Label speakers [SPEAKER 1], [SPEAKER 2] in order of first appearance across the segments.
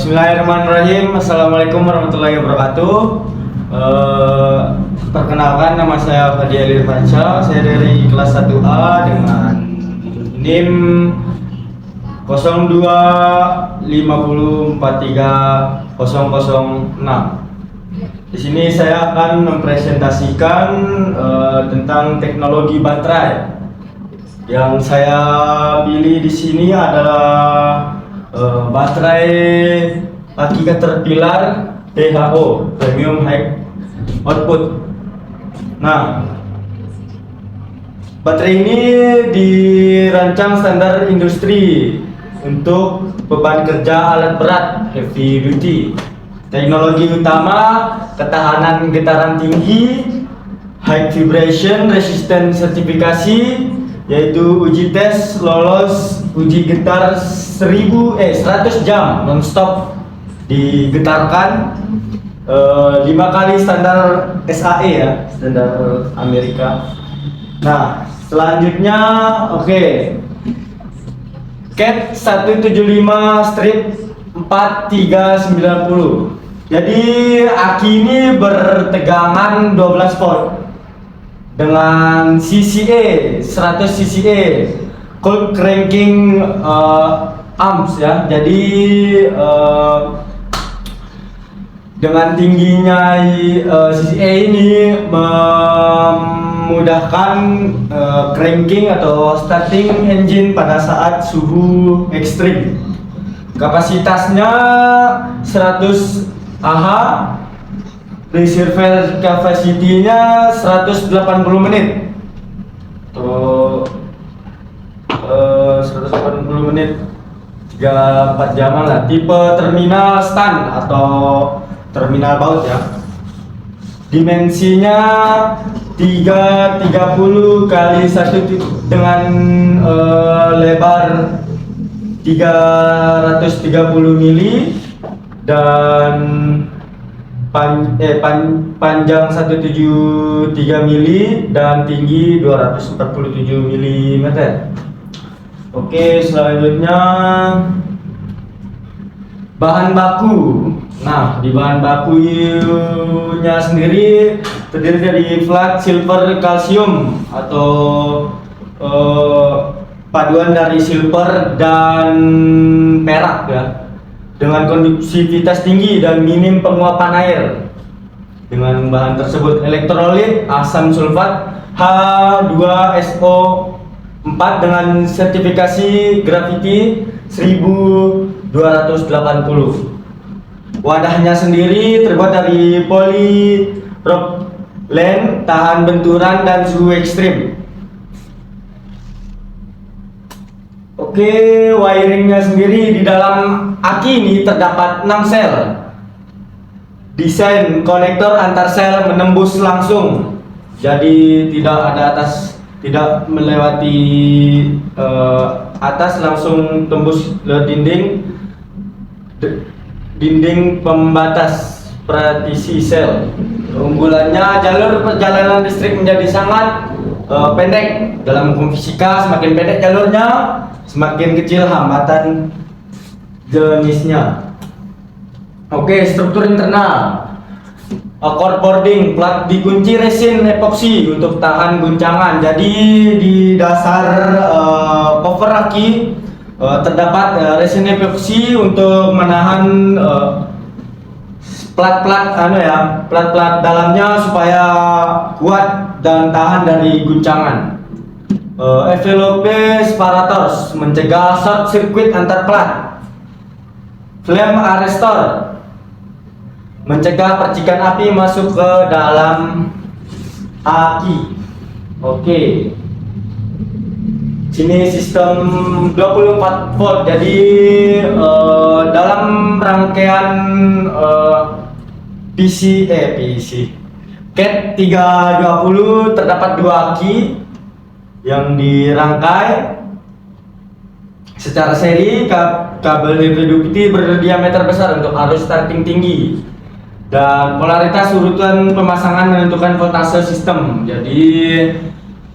[SPEAKER 1] Bismillahirrahmanirrahim. Assalamualaikum warahmatullahi wabarakatuh. Perkenalkan, nama saya Fadi Alirfansyah. Saya dari kelas 1A dengan NIM 0250430006. Di sini saya akan mempresentasikan tentang teknologi baterai. Yang saya pilih di sini adalah baterai aki Caterpillar PHO Premium High Output. Nah, baterai ini dirancang standar industri untuk beban kerja alat berat heavy duty. Teknologi utama ketahanan getaran tinggi, high vibration resistance sertifikasi, yaitu uji tes lolos uji getar 100 jam non-stop digetarkan 5 kali standar SAE ya, standar Amerika. Nah, selanjutnya CAT 175 strip 4390. Jadi aki ini bertegangan 12 volt dengan CCA 100 CCA cold cranking amps ya. Jadi dengan tingginya CCA ini memudahkan cranking atau starting engine pada saat suhu ekstrim. Kapasitasnya 100 Ah, reservoir capacity-nya 180 menit. Tuh 180 menit 3-4 jam lah. Tipe terminal stand atau terminal baut ya. Dimensinya 330 kali 1 dengan lebar 330 mili dan panjang 173 mili dan tinggi 247 mm. Oke, selanjutnya bahan baku. Nah, di bahan bakunya sendiri terdiri dari flat silver kalsium atau paduan dari silver dan perak ya, dengan konduksivitas tinggi dan minim penguapan air. Dengan bahan tersebut elektrolit asam sulfat H2SO4 dengan sertifikasi gravity 1280. Wadahnya sendiri terbuat dari polypropylene tahan benturan dan suhu ekstrim. Oke, wiringnya sendiri di dalam aki ini terdapat 6 sel. Desain konektor antar sel menembus langsung, jadi tidak melewati atas, langsung tembus ke dinding pembatas partisi sel. Keunggulannya, jalur perjalanan listrik menjadi sangat pendek. Dalam hukum fisika, semakin pendek jalurnya, semakin kecil hambatan jenisnya. Oke, struktur internal. Core boarding, plat dikunci resin epoksi untuk tahan guncangan. Jadi di dasar cover aki terdapat resin epoksi untuk menahan plat-plat dalamnya supaya kuat dan tahan dari guncangan. Envelope separators mencegah short circuit antar plat. Flame arrestor mencegah percikan api masuk ke dalam aki. Oke. Sini sistem 24 volt. Jadi dalam rangkaian PC CAT 320 terdapat 2 aki yang dirangkai secara seri. Kabel heavy duty berdiameter besar untuk arus starting tinggi, dan polaritas urutan pemasangan menentukan voltase sistem. Jadi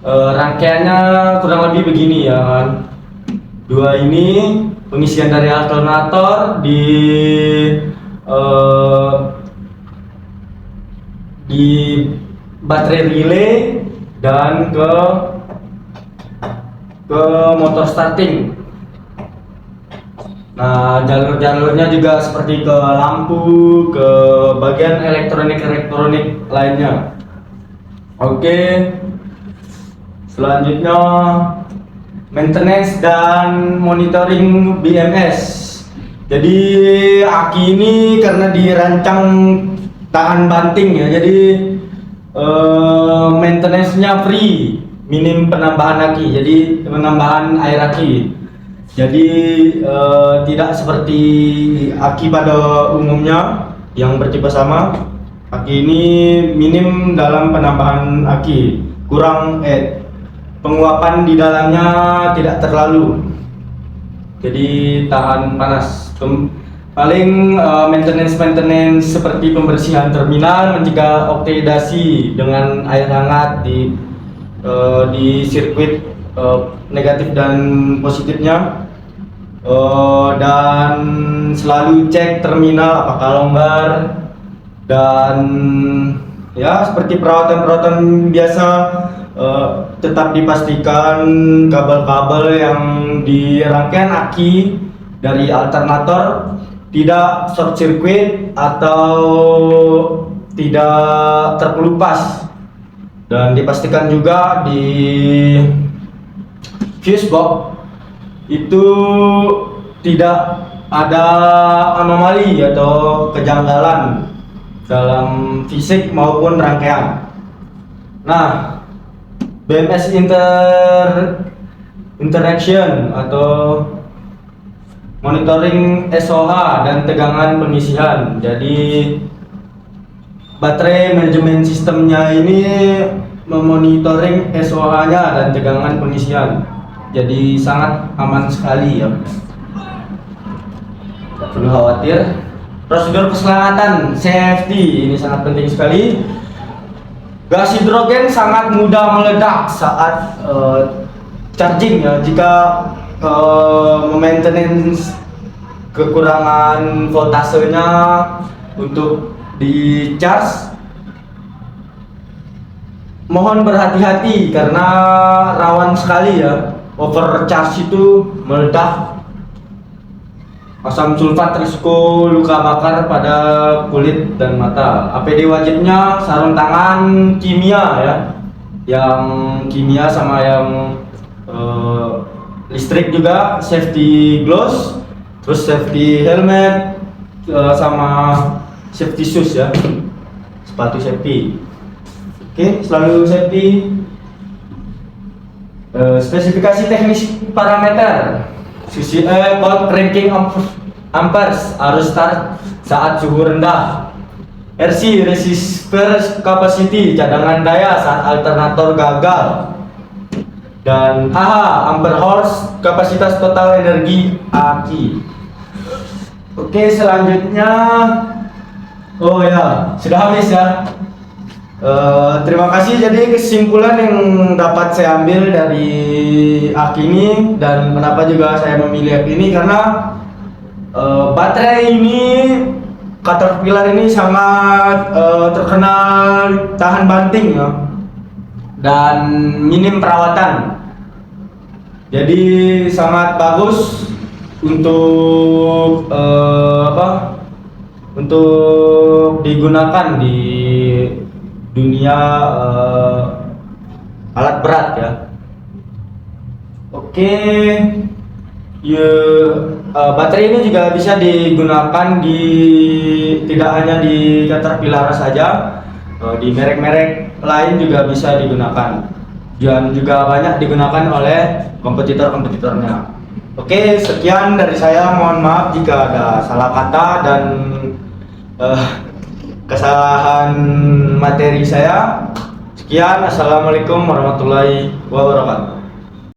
[SPEAKER 1] rangkaiannya kurang lebih begini ya kan. Dua ini pengisian dari alternator eh, di baterai relay dan ke motor starting. Nah, jalur-jalurnya juga seperti ke lampu, ke bagian elektronik lainnya. Oke. Selanjutnya maintenance dan monitoring BMS. Jadi aki ini karena dirancang tahan banting ya, jadi maintenance-nya free, minim penambahan aki, jadi penambahan air aki. Jadi tidak seperti aki pada umumnya yang bertipe sama. Aki ini minim dalam penambahan aki, kurang penguapan di dalamnya tidak terlalu, jadi tahan panas. Paling maintenance seperti pembersihan terminal, mencegah oksidasi dengan air hangat di sirkuit negatif dan positifnya, dan selalu cek terminal apakah longgar, dan ya seperti perawatan biasa. Tetap dipastikan kabel-kabel yang di rangkaian aki dari alternator tidak short circuit atau tidak terkelupas, dan dipastikan juga di fuse box itu tidak ada anomali atau kejanggalan dalam fisik maupun rangkaian. Nah, BMS interaction atau monitoring SOH dan tegangan pengisian. Jadi baterai manajemen sistemnya ini memonitoring SOH-nya dan tegangan pengisian. Jadi sangat aman sekali ya. Tidak perlu khawatir. Prosedur keselamatan safety ini sangat penting sekali. Gas hidrogen sangat mudah meledak saat charging ya, jika maintenance kekurangan voltasenya untuk di charge. Mohon berhati-hati karena rawan sekali ya, overcharge itu meledak. Asam sulfat risiko luka bakar pada kulit dan mata. APD wajibnya sarung tangan kimia ya, yang kimia sama yang listrik juga, safety gloves, terus safety helmet, sama safety shoes ya, sepatu safety. Oke, selalu safety. Spesifikasi teknis parameter. Volt ranking amperes, arus start saat suhu rendah. RC, resistor capacity, cadangan daya saat alternator gagal. Dan ampere horse, kapasitas total energi aki. Oke, selanjutnya, oh ya, sudah habis ya. Terima kasih. Jadi kesimpulan yang dapat saya ambil dari aki ini, dan kenapa juga saya memilih aki ini, karena baterai ini, Caterpillar ini sangat terkenal tahan banting ya, dan minim perawatan. Jadi sangat bagus untuk untuk digunakan di dunia alat berat ya. Oke, baterai ini juga bisa digunakan tidak hanya di Caterpillar saja, di merek-merek lain juga bisa digunakan, dan juga banyak digunakan oleh kompetitor-kompetitornya. Oke, sekian dari saya. Mohon maaf jika ada salah kata dan kesalahan materi saya. Sekian, assalamualaikum warahmatullahi wabarakatuh.